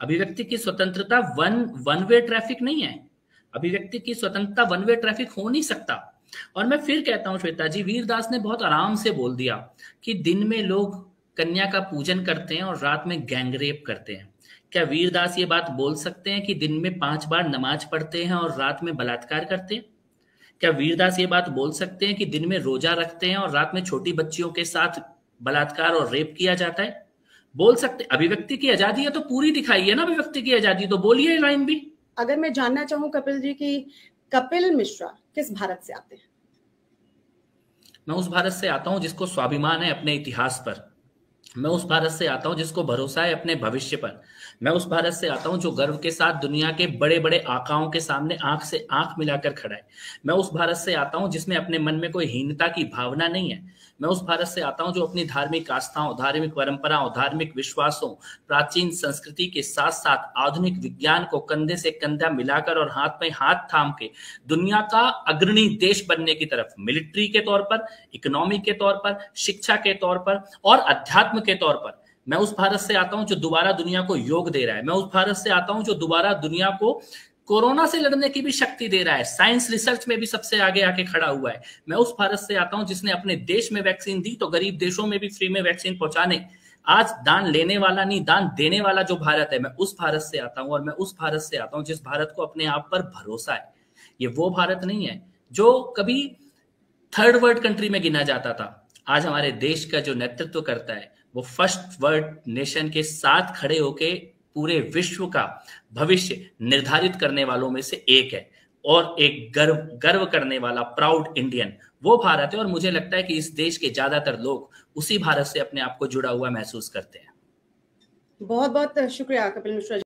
अभिव्यक्ति की स्वतंत्रता वन वे ट्रैफिक नहीं है। अभिव्यक्ति की स्वतंत्रता वन वे ट्रैफिक हो नहीं सकता। और मैं फिर कहता हूं श्वेता जी, वीरदास ने बहुत आराम से बोल दिया कि दिन में लोग कन्या का पूजन करते हैं और रात में गैंगरेप करते हैं। क्या वीरदास ये बात बोल सकते हैं कि दिन में 5 बार नमाज पढ़ते हैं और रात में बलात्कार करते हैं? क्या वीरदास ये बात बोल सकते हैं कि दिन में रोजा रखते हैं और रात में छोटी बच्चियों के साथ बलात्कार और रेप किया जाता है? बोल सकते? अभिव्यक्ति की आजादी है तो पूरी दिखाइए ना, अभिव्यक्ति की आजादी तो बोलिए लाइन भी। अगर मैं जानना चाहूं कपिल जी की कपिल मिश्रा किस भारत से आते हैं? मैं उस भारत से आता हूं जिसको स्वाभिमान है अपने इतिहास पर। मैं उस भारत से आता हूं जिसको भरोसा है अपने भविष्य पर। मैं उस भारत से आता हूं जो गर्व के साथ दुनिया के बड़े बड़े आकाओं के सामने आंख से आंख मिलाकर खड़ा है। मैं उस भारत से आता हूं जिसमें अपने मन में कोई हीनता की भावना नहीं है। मैं उस भारत से आता हूं जो अपनी धार्मिक आस्थाओं, धार्मिक परंपराओं, धार्मिक विश्वासों, प्राचीन संस्कृति के साथ साथ आधुनिक विज्ञान को कंधे से कंधा मिलाकर और हाथ में हाथ थाम के दुनिया का अग्रणी देश बनने की तरफ, मिलिट्री के तौर पर, इकोनॉमी के तौर पर, शिक्षा के तौर पर और अध्यात्म के तौर पर। मैं उस भारत से आता हूं जो दोबारा दुनिया को योग दे रहा है। मैं उस भारत से आता हूं जो दोबारा दुनिया को कोरोना से लड़ने की भी शक्ति दे रहा है, साइंस रिसर्च में भी सबसे आगे आके खड़ा हुआ है। मैं उस भारत से आता हूं जिसने अपने देश में वैक्सीन दी तो गरीब देशों में भी फ्री में वैक्सीन पहुंचाने आज दान लेने वाला नहीं, दान देने वाला जो भारत है, मैं उस भारत से आता हूं। और मैं उस भारत से आता हूं जिस भारत को अपने आप पर भरोसा है। ये वो भारत नहीं है जो कभी थर्ड वर्ल्ड कंट्री में गिना जाता था। आज हमारे देश का जो नेतृत्व करता है वो फर्स्ट वर्ल्ड नेशन के साथ खड़े होके पूरे विश्व का भविष्य निर्धारित करने वालों में से एक है। और एक गर्व गर्व करने वाला प्राउड इंडियन वो भारत है। और मुझे लगता है कि इस देश के ज्यादातर लोग उसी भारत से अपने आप को जुड़ा हुआ महसूस करते हैं। बहुत बहुत शुक्रिया कपिल मिश्रा।